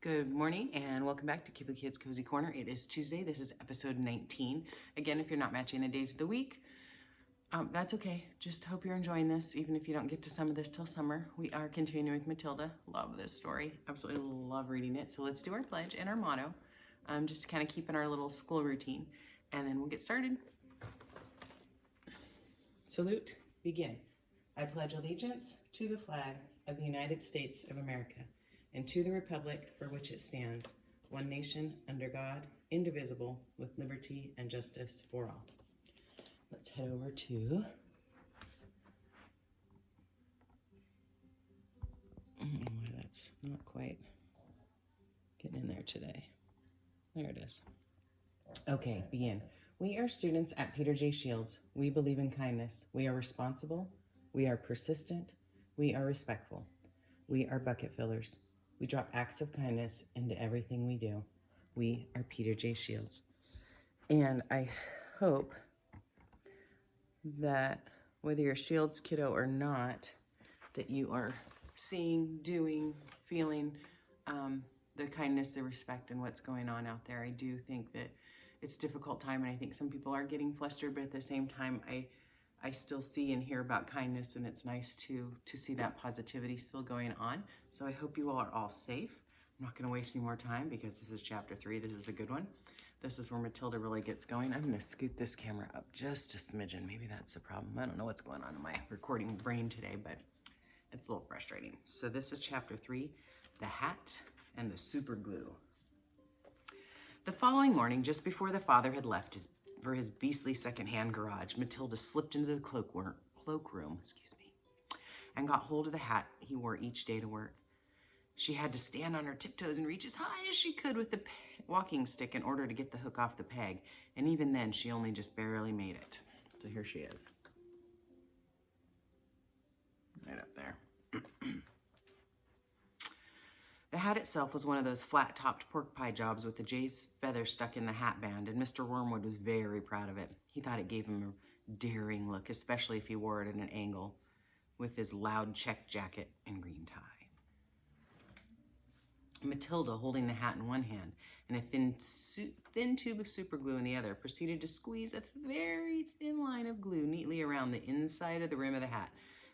Good morning and welcome back to Kibble Kids Cozy Corner. It is Tuesday. This is episode 19. Again, if you're not matching the days of the week, that's okay. Just hope you're enjoying this, even if you don't get to some of this till summer. We are continuing with Matilda. Love this story. Absolutely love reading it. So let's do our pledge and our motto, just to kind of keep in our little school routine, and then we'll get started. Salute, begin. I pledge allegiance to the flag of the United States of America and to the republic for which it stands, one nation, under God, indivisible, with liberty and justice for all. Let's head over to I don't know why that's not quite getting in there today. There it is. Okay, begin. We are students at Peter J. Shields. We believe in kindness. We are responsible. We are persistent. We are respectful. We are bucket fillers. We drop acts of kindness into everything we do. We are Peter J. Shields. And I hope that whether you're a Shields kiddo or not, that you are seeing, doing, feeling the kindness, the respect, and what's going on out there. I do think that it's a difficult time, and I think some people are getting flustered, but at the same time, I still see and hear about kindness, and it's nice to see that positivity still going on. So I hope you all are all safe. I'm not going to waste any more time because this is chapter 3. This is a good one. This is where Matilda really gets going. I'm going to scoot this camera up just a smidgen. Maybe that's the problem. I don't know what's going on in my recording brain today, but it's a little frustrating. So this is chapter 3, the hat and the super glue. The following morning, just before the father had left for his beastly secondhand garage, Matilda slipped into the cloakroom, and got hold of the hat he wore each day to work. She had to stand on her tiptoes and reach as high as she could with the walking stick in order to get the hook off the peg, and even then she only just barely made it. So here she is. Right up there. The hat itself was one of those flat-topped pork pie jobs with the Jay's feather stuck in the hat band, and Mr. Wormwood was very proud of it. He thought it gave him a daring look, especially if he wore it at an angle with his loud check jacket and green tie. Matilda, holding the hat in one hand and a thin tube of super glue in the other, proceeded to squeeze a very thin line of glue neatly around the inside of the rim of the hat.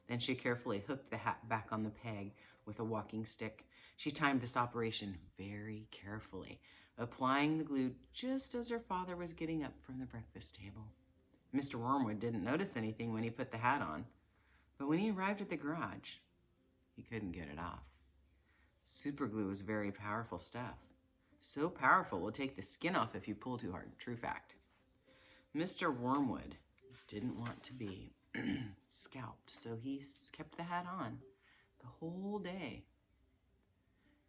Then she carefully hooked the hat back on the peg with a walking stick. She timed this operation very carefully, applying the glue just as her father was getting up from the breakfast table. Mr. Wormwood didn't notice anything when he put the hat on, but when he arrived at the garage, he couldn't get it off. Super glue is very powerful stuff. So powerful it will take the skin off if you pull too hard. True fact. Mr. Wormwood didn't want to be scalped, so he kept the hat on the whole day.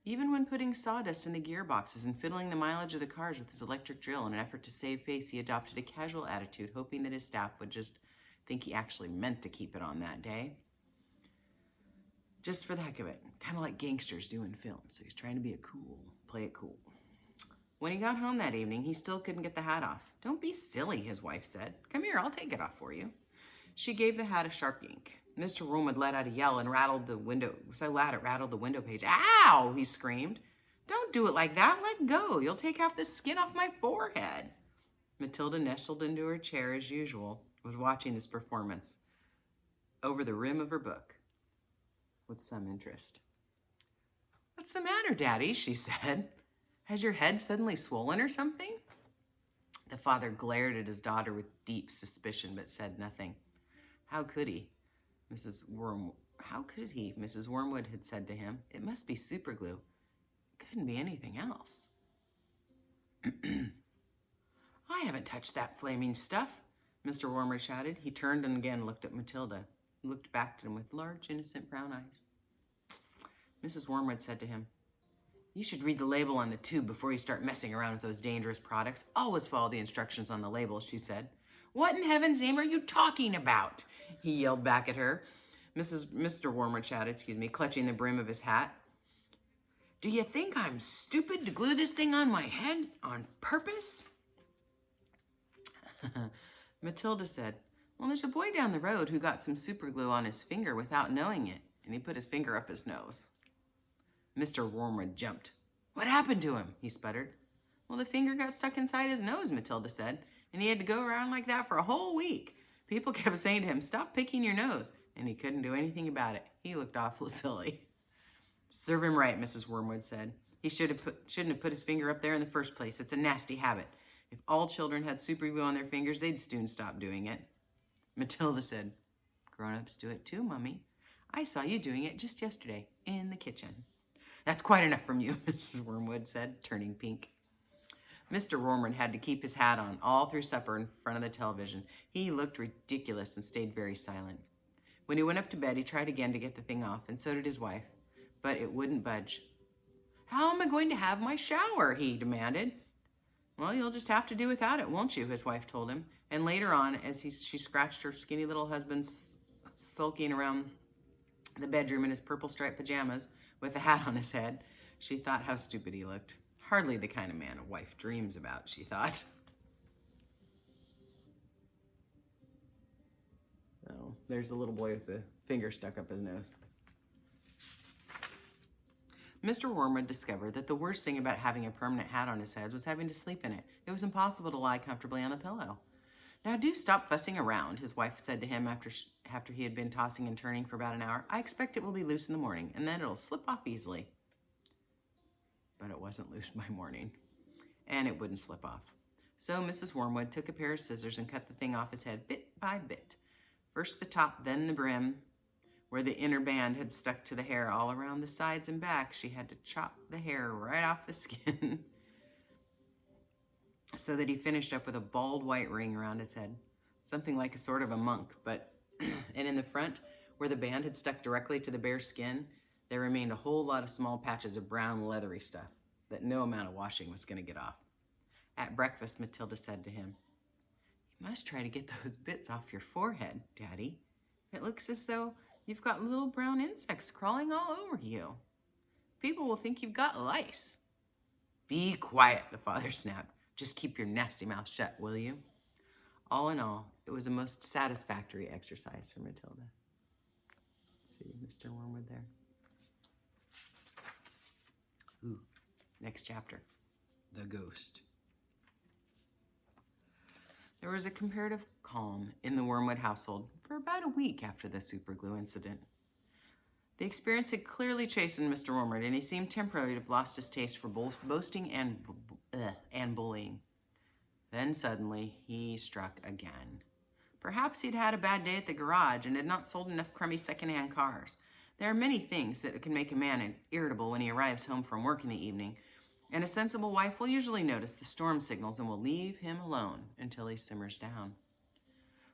Even when putting sawdust in the gearboxes and fiddling the mileage of the cars with his electric drill in an effort to save face, he adopted a casual attitude, hoping that his staff would just think he actually meant to keep it on that day. Just for the heck of it, kind of like gangsters do in film, so he's trying to play it cool. When he got home that evening, he still couldn't get the hat off. "Don't be silly," his wife said. "Come here, I'll take it off for you." She gave the hat a sharp yank. Mr. Wormwood let out a yell and rattled the window so loud it rattled the window page. "Ow!" he screamed. "Don't do it like that. Let go. You'll take half the skin off my forehead." Matilda, nestled into her chair as usual, was watching this performance over the rim of her book with some interest. "What's the matter, Daddy?" she said. "Has your head suddenly swollen or something?" The father glared at his daughter with deep suspicion, but said nothing. How could he? Mrs. Wormwood had said to him. It must be super glue. It couldn't be anything else. "I haven't touched that flaming stuff," Mr. Wormwood shouted. He turned and again looked at Matilda. He looked back at him with large, innocent brown eyes. Mrs. Wormwood said to him, "You should read the label on the tube before you start messing around with those dangerous products. Always follow the instructions on the label," she said. "What in heaven's name are you talking about?" he yelled back at her. Mr. Wormwood shouted, clutching the brim of his hat. "Do you think I'm stupid to glue this thing on my head on purpose?" Matilda said, "Well, there's a boy down the road who got some super glue on his finger without knowing it, and he put his finger up his nose." Mr. Wormwood jumped. What happened to him? He sputtered. Well, the finger got stuck inside his nose, Matilda said, and he had to go around like that for a whole week. People kept saying to him, stop picking your nose, and he couldn't do anything about it. He looked awful silly. Serve him right, Mrs. Wormwood said. He shouldn't have put his finger up there in the first place. It's a nasty habit. If all children had super glue on their fingers, they'd soon stop doing it. Matilda said, grown-ups do it too, Mummy. I saw you doing it just yesterday in the kitchen. That's quite enough from you, Mrs. Wormwood said, turning pink. Mr. Wormwood had to keep his hat on all through supper in front of the television. He looked ridiculous and stayed very silent. When he went up to bed, he tried again to get the thing off, and so did his wife, but it wouldn't budge. How am I going to have my shower? He demanded. Well, you'll just have to do without it, won't you? His wife told him. And later on, as she scratched her skinny little husband sulking around the bedroom in his purple striped pajamas with a hat on his head, she thought how stupid he looked. Hardly the kind of man a wife dreams about, she thought. Oh, there's the little boy with the finger stuck up his nose. Mr. Wormwood discovered that the worst thing about having a permanent hat on his head was having to sleep in it. It was impossible to lie comfortably on the pillow. Now do stop fussing around, his wife said to him after he had been tossing and turning for about an hour. I expect it will be loose in the morning, and then it'll slip off easily. But it wasn't loose by morning, and it wouldn't slip off. So Mrs. Wormwood took a pair of scissors and cut the thing off his head bit by bit. First the top, then the brim. Where the inner band had stuck to the hair all around the sides and back, she had to chop the hair right off the skin so that he finished up with a bald white ring around his head, something like a sort of a monk. But and in the front, where the band had stuck directly to the bare skin, there remained a whole lot of small patches of brown leathery stuff that no amount of washing was going to get off. At breakfast, Matilda said to him, "You must try to get those bits off your forehead, Daddy. It looks as though you've got little brown insects crawling all over you. People will think you've got lice." "Be quiet," the father snapped. "Just keep your nasty mouth shut, will you?" All in all, it was a most satisfactory exercise for Matilda. Let's see, Mr. Wormwood there. Ooh, next chapter, The Ghost. There was a comparative calm in the Wormwood household for about a week after the superglue incident. The experience had clearly chastened Mr. Wormwood, and he seemed temporarily to have lost his taste for both boasting and bullying. Then suddenly he struck again. Perhaps he'd had a bad day at the garage and had not sold enough crummy second-hand cars. There are many things that can make a man irritable when he arrives home from work in the evening, and a sensible wife will usually notice the storm signals and will leave him alone until he simmers down.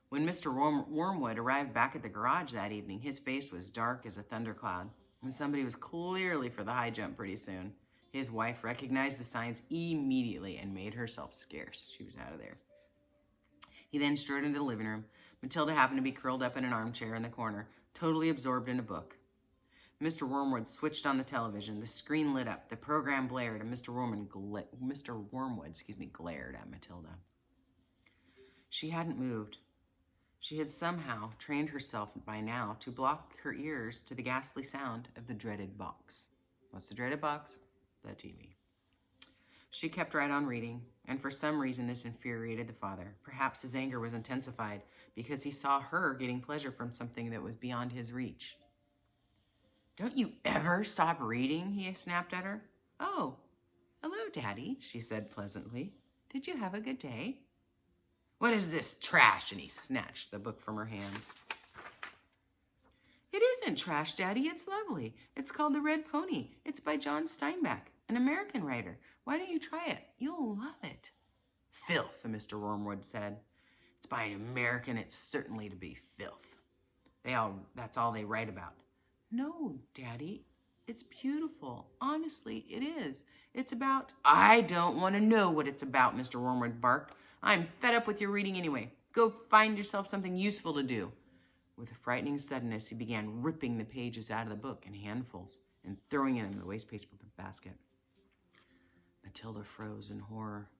When Mr. Wormwood arrived back at the garage that evening, his face was dark as a thundercloud, and somebody was clearly for the high jump pretty soon. His wife recognized the signs immediately and made herself scarce. She was out of there. He then strode into the living room. Matilda happened to be curled up in an armchair in the corner, totally absorbed in a book. Mr. Wormwood switched on the television. The screen lit up. The program blared, and Mr. Wormwood glared at Matilda. She hadn't moved. She had somehow trained herself by now to block her ears to the ghastly sound of the dreaded box. What's the dreaded box? The TV. She kept right on reading, and for some reason this infuriated the father. Perhaps his anger was intensified because he saw her getting pleasure from something that was beyond his reach. "Don't you ever stop reading?" he snapped at her. "Oh, hello, Daddy," she said pleasantly. "Did you have a good day?" "What is this trash?" And he snatched the book from her hands. "It isn't trash, Daddy. It's lovely. It's called The Red Pony. It's by John Steinbeck, an American writer. Why don't you try it? You'll love it." "Filth," Mr. Wormwood said. "It's by an American. It's certainly to be filth. That's all they write about." "No, Daddy. It's beautiful. Honestly, it is. It's about—" "I don't want to know what it's about," Mr. Wormwood barked. "I'm fed up with your reading anyway. Go find yourself something useful to do." With a frightening suddenness, he began ripping the pages out of the book in handfuls and throwing them in the wastepaper basket. Matilda froze in horror.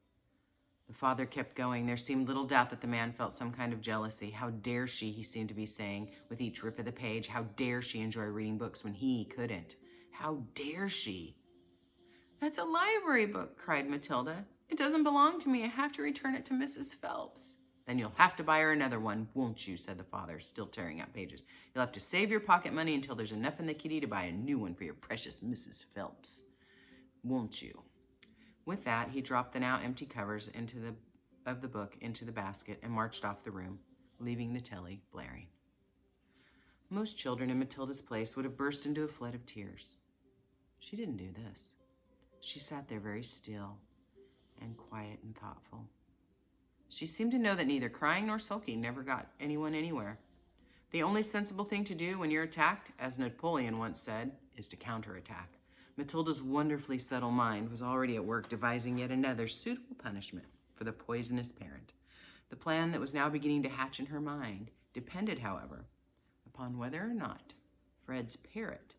The father kept going. There seemed little doubt that the man felt some kind of jealousy. How dare she, he seemed to be saying with each rip of the page. How dare she enjoy reading books when he couldn't? How dare she? That's a library book, cried Matilda. It doesn't belong to me. I have to return it to Mrs. Phelps. Then you'll have to buy her another one, won't you, said the father, still tearing out pages. You'll have to save your pocket money until there's enough in the kitty to buy a new one for your precious Mrs. Phelps. Won't you? With that, he dropped the now empty covers of the book into the basket and marched off the room, leaving the telly blaring. Most children in Matilda's place would have burst into a flood of tears. She didn't do this. She sat there very still and quiet and thoughtful. She seemed to know that neither crying nor sulking never got anyone anywhere. The only sensible thing to do when you're attacked, as Napoleon once said, is to counterattack. Matilda's wonderfully subtle mind was already at work devising yet another suitable punishment for the poisonous parent. The plan that was now beginning to hatch in her mind depended, however, upon whether or not Fred's parrot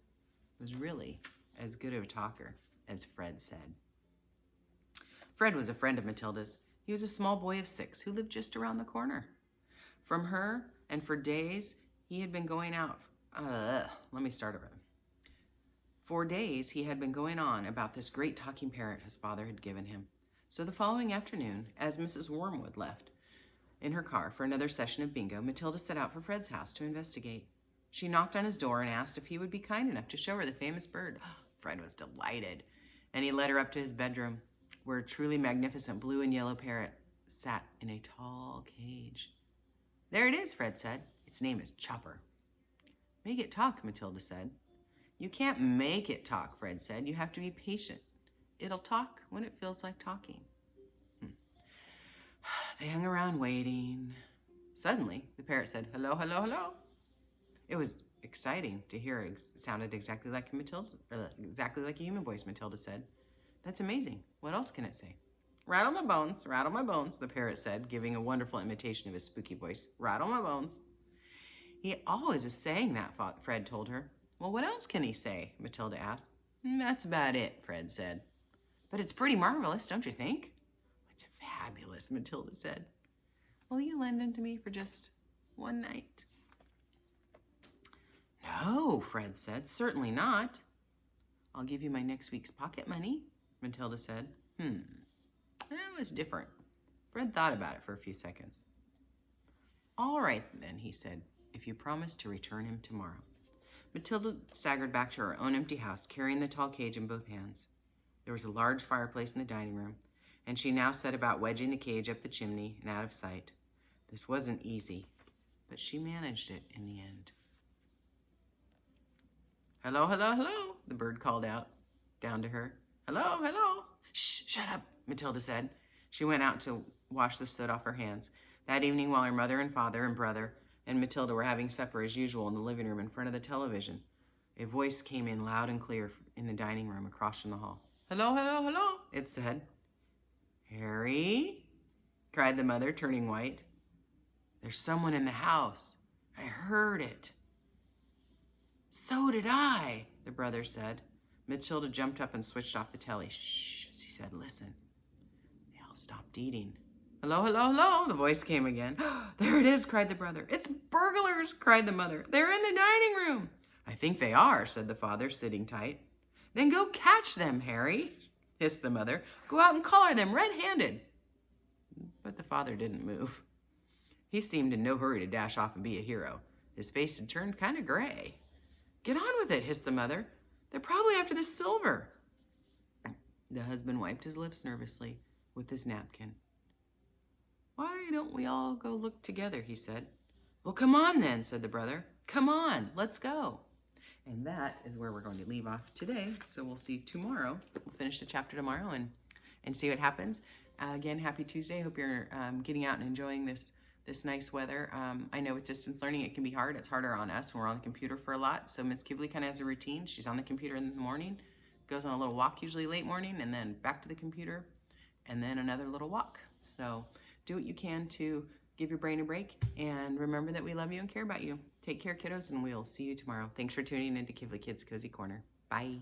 was really as good of a talker as Fred said. Fred was a friend of Matilda's. He was a small boy of 6 who lived just around the corner from her, and for days he had been going out. For days he had been going on about this great talking parrot his father had given him. So the following afternoon, as Mrs. Wormwood left in her car for another session of bingo, Matilda set out for Fred's house to investigate. She knocked on his door and asked if he would be kind enough to show her the famous bird. Fred was delighted, and he led her up to his bedroom, where a truly magnificent blue and yellow parrot sat in a tall cage. There it is, Fred said. Its name is Chopper. Make it talk, Matilda said. You can't make it talk, Fred said. You have to be patient. It'll talk when it feels like talking. They hung around waiting. Suddenly, the parrot said, hello, hello, hello. It was exciting to hear. It sounded exactly like a human voice, Matilda said. That's amazing. What else can it say? Rattle my bones, the parrot said, giving a wonderful imitation of his spooky voice. Rattle my bones. He always is saying that, Fred told her. Well, what else can he say? Matilda asked. That's about it, Fred said. But it's pretty marvelous, don't you think? It's fabulous, Matilda said. Will you lend him to me for just one night? No, Fred said, certainly not. I'll give you my next week's pocket money, Matilda said. That was different. Fred thought about it for a few seconds. All right, then, he said, if you promise to return him tomorrow. Matilda staggered back to her own empty house, carrying the tall cage in both hands. There was a large fireplace in the dining room, and she now set about wedging the cage up the chimney and out of sight. This wasn't easy, but she managed it in the end. Hello, hello, hello, the bird called out down to her. Hello, hello. Shh, shut up, Matilda said. She went out to wash the soot off her hands. That evening, while her mother and father and brother and Matilda were having supper as usual in the living room in front of the television, a voice came in loud and clear in the dining room across from the hall. Hello, hello, hello, it said. Harry, cried the mother, turning white. There's someone in the house. I heard it. So did I, the brother said. Matilda jumped up and switched off the telly. Shh, she said, listen. They all stopped eating. Hello, hello, hello, the voice came again. There it is, cried the brother. It's burglars, cried the mother. They're in the dining room. I think they are, said the father, sitting tight. Then go catch them, Harry, hissed the mother. Go out and collar them red-handed. But the father didn't move. He seemed in no hurry to dash off and be a hero. His face had turned kind of gray. Get on with it, hissed the mother. They're probably after the silver. The husband wiped his lips nervously with his napkin. Why don't we all go look together, he said. Well, come on then, said the brother. Come on, let's go. And that is where we're going to leave off today. So we'll see tomorrow. We'll finish the chapter tomorrow and see what happens. Again, happy Tuesday. Hope you're getting out and enjoying this nice weather. I know with distance learning, it can be hard. It's harder on us when we're on the computer for a lot. So Miss Kibley kind of has a routine. She's on the computer in the morning, goes on a little walk, usually late morning, and then back to the computer, and then another little walk. So do what you can to give your brain a break, and remember that we love you and care about you. Take care, kiddos, and we'll see you tomorrow. Thanks for tuning in to Kibley Kids Cozy Corner. Bye.